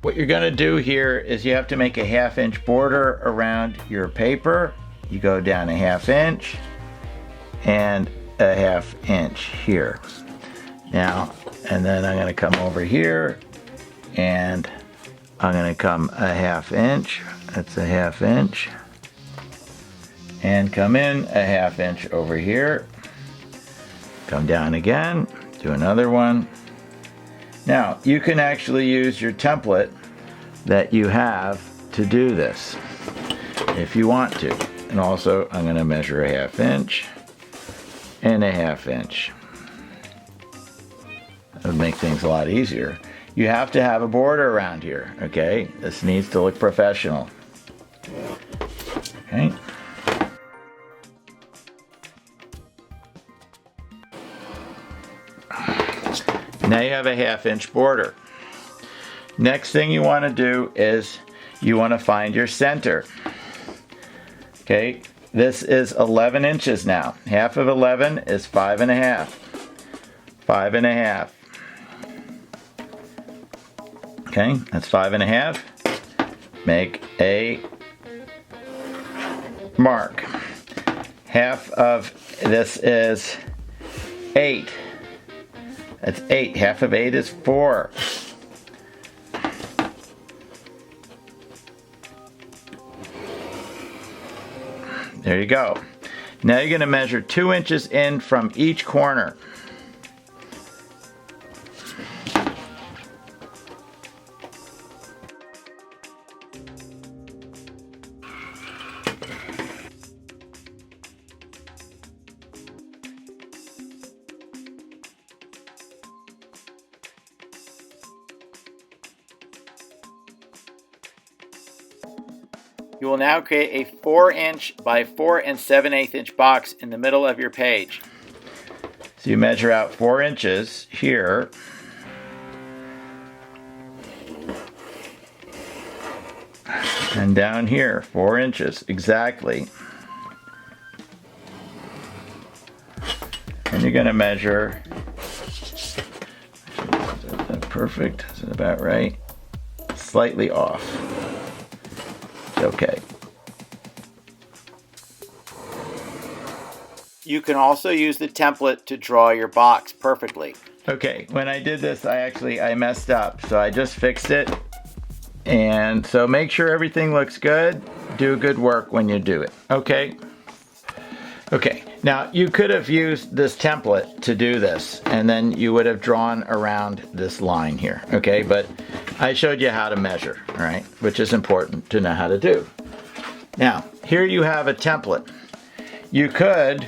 what you're going to do here is you have to make a 1/2 inch border around your paper. You go down a 1/2 inch and a 1/2 inch here. Now, and then I'm going to come over here and I'm going to come a 1/2 inch. That's a 1/2 inch. And come in a 1/2 inch over here. Come down again, do another one. Now, you can actually use your template that you have to do this if you want to. And also, I'm going to measure a 1/2 inch and a 1/2 inch. That would make things a lot easier. You have to have a border around here, okay? This needs to look professional. Okay. Now you have a 1/2 inch border. Next thing you want to do is you want to find your center. Okay, this is 11 inches now. Half of 11 is 5.5. 5.5. Okay, that's 5.5. Make a mark. Half of this is 8. That's 8. Half of 8 is 4. There you go. Now you're going to measure 2 inches in from each corner. You will now create a 4 inch by 4 7/8 inch box in the middle of your page. So you measure out 4 inches here. And down here, 4 inches, exactly. And you're going to measure, is that perfect? Is that about right? Slightly off. Okay. You can also use the template to draw your box perfectly. Okay, when I did this, I messed up, so I just fixed it. And so make sure everything looks good. Do good work when you do it. Okay. Okay, now you could have used this template to do this, and then you would have drawn around this line here. Okay, but I showed you how to measure, all right, which is important to know how to do. Now, here you have a template. You could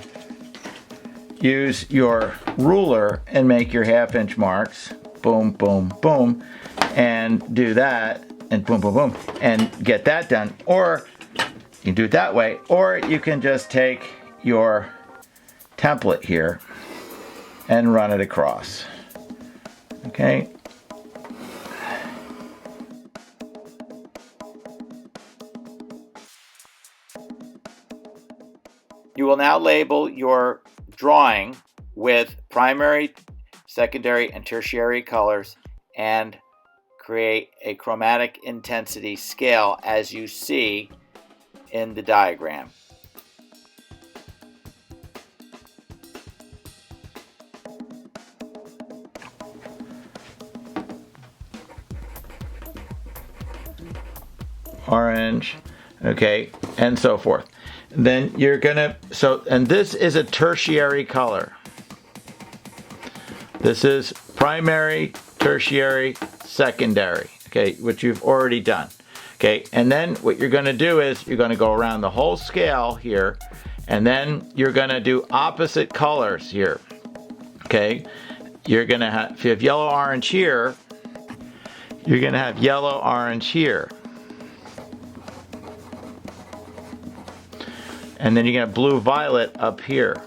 use your ruler and make your 1/2 inch marks, boom, boom, boom, and do that, and boom, boom, boom, and get that done. Or you can do it that way, or you can just take your template here and run it across. Okay. You will now label your drawing with primary, secondary, and tertiary colors and create a chromatic intensity scale as you see in the diagram. Orange, okay, and so forth. Then you're gonna, and this is a tertiary color. This is primary, tertiary, secondary, okay, which you've already done. Okay, and then what you're gonna do is you're gonna go around the whole scale here, and then you're gonna do opposite colors here. Okay, you're gonna have, if you have yellow orange here, you're gonna have yellow orange here. And then you're going to blue violet up here.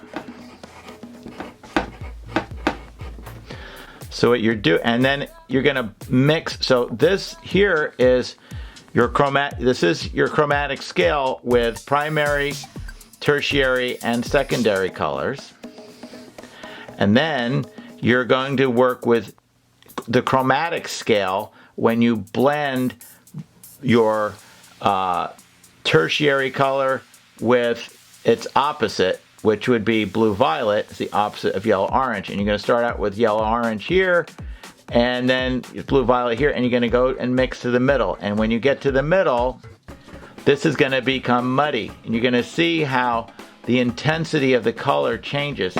So what you're doing, and then you're going to mix. So this here is your this is your chromatic scale with primary, tertiary, and secondary colors. And then you're going to work with the chromatic scale when you blend your tertiary color with its opposite, which would be blue-violet. It's the opposite of yellow-orange. And you're going to start out with yellow-orange here, and then blue-violet here, and you're going to go and mix to the middle. And when you get to the middle, this is going to become muddy. And you're going to see how the intensity of the color changes.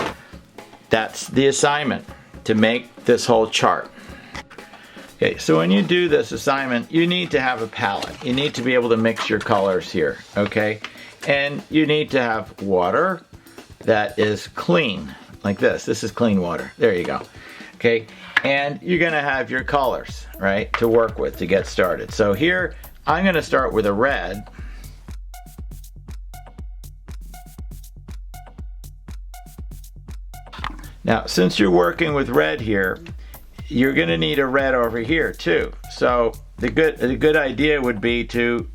That's the assignment, to make this whole chart. Okay, so when you do this assignment, you need to have a palette. You need to be able to mix your colors here, okay? And you need to have water that is clean, like this. This is clean water. There you go. Okay, and you're gonna have your colors, right, to work with to get started. So here, I'm gonna start with a red. Now, since you're working with red here, you're gonna need a red over here too. So the good idea would be to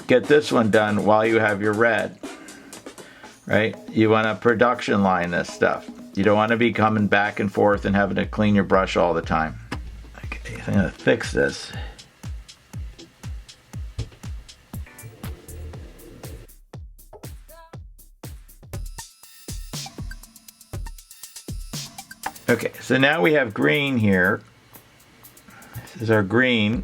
get this one done while you have your red, right? You wanna production line this stuff. You don't wanna be coming back and forth and having to clean your brush all the time. Okay, so I'm gonna fix this. Okay, so now we have green here. This is our green.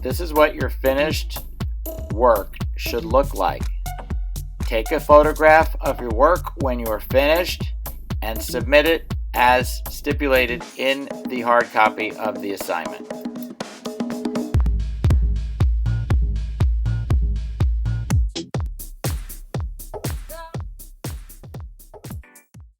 This is what your finished work should look like. Take a photograph of your work when you are finished and submit it as stipulated in the hard copy of the assignment.